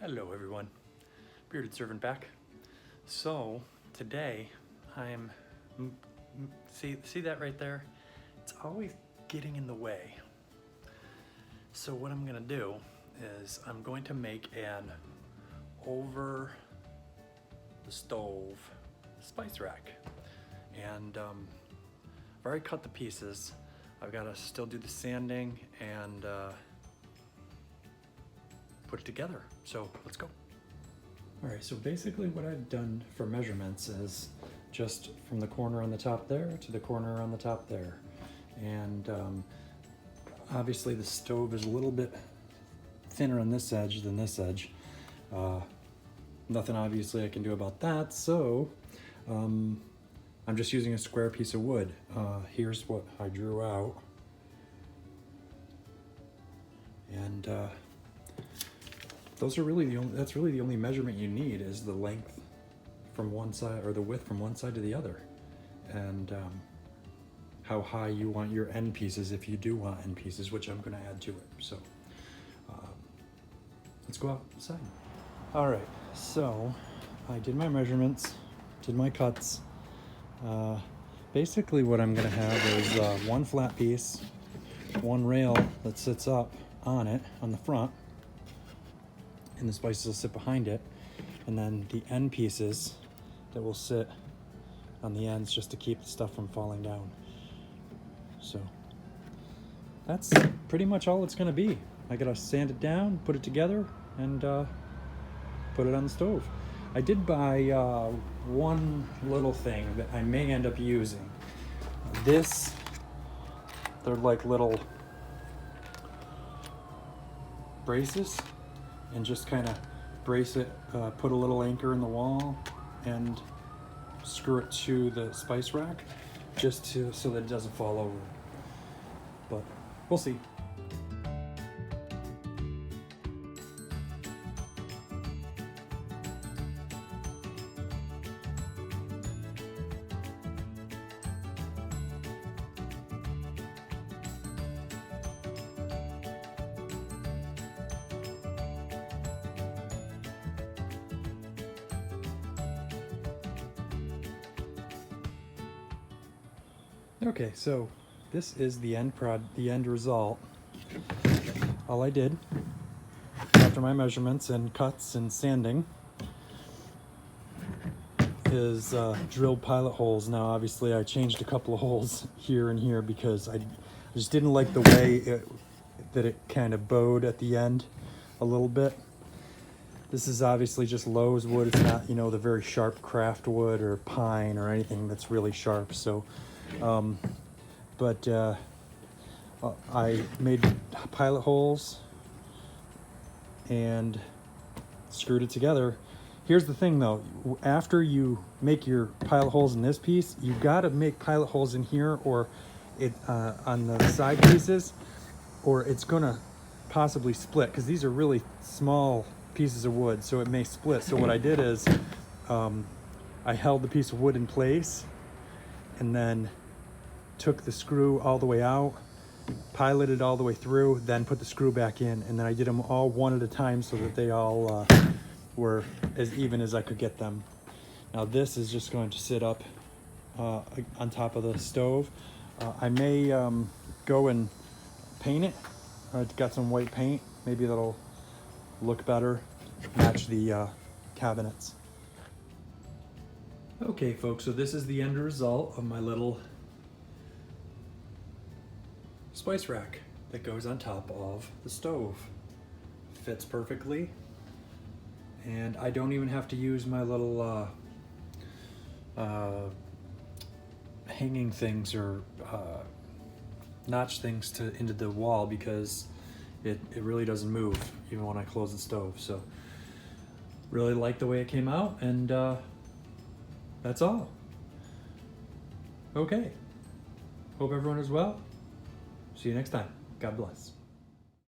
Hello everyone, Bearded Servant back. So today I'm, see that right there? It's always getting in the way. So what I'm gonna do is I'm going to make an over the stove spice rack. And I've already cut the pieces. I've gotta still do the sanding and put it together. So let's go. All right, so basically what I've done for measurements is just from the corner on the top there to the corner on the top there. And obviously the stove is a little bit thinner on this edge than this edge. Nothing obviously I can do about that, so I'm just using a square piece of wood. Here's what I drew out. And those are really that's really the only measurement you need, is the length from one side, or the width from one side to the other. And how high you want your end pieces, if you do want end pieces, which I'm gonna add to it. So let's go outside. All right, so I did my measurements, did my cuts. Basically what I'm gonna have is one flat piece, one rail that sits up on it, on the front, and the spices will sit behind it, and then the end pieces that will sit on the ends just to keep the stuff from falling down. So that's pretty much all it's gonna be. I gotta sand it down, put it together, and put it on the stove. I did buy one little thing that I may end up using. They're like little braces, and just kind of brace it, put a little anchor in the wall and screw it to the spice rack, just so that it doesn't fall over. But we'll see. Okay, so this is the end result. All I did after my measurements and cuts and sanding is drill pilot holes. Now obviously I changed a couple of holes here and here because I just didn't like the way that it kind of bowed at the end a little bit. This is obviously just Lowe's wood. It's not, the very sharp craft wood or pine or anything that's really sharp. So I made pilot holes and screwed it together. Here's the thing though, after you make your pilot holes in this piece, you gotta make pilot holes in here, or on the side pieces, or it's gonna possibly split, because these are really small pieces of wood, so it may split. So what I did is I held the piece of wood in place and then took the screw all the way out, piloted all the way through, then put the screw back in, and then I did them all one at a time so that they all were as even as I could get them. Now this is just going to sit up on top of the stove. I may go and paint it. I've got some white paint. Maybe that'll look better, match the cabinets. Okay folks, so this is the end result of my little spice rack that goes on top of the stove. Fits perfectly, and I don't even have to use my little hanging things or notch things into the wall, because it really doesn't move even when I close the stove. So really like the way it came out, and that's all. Okay, hope everyone is well. See you next time. God bless.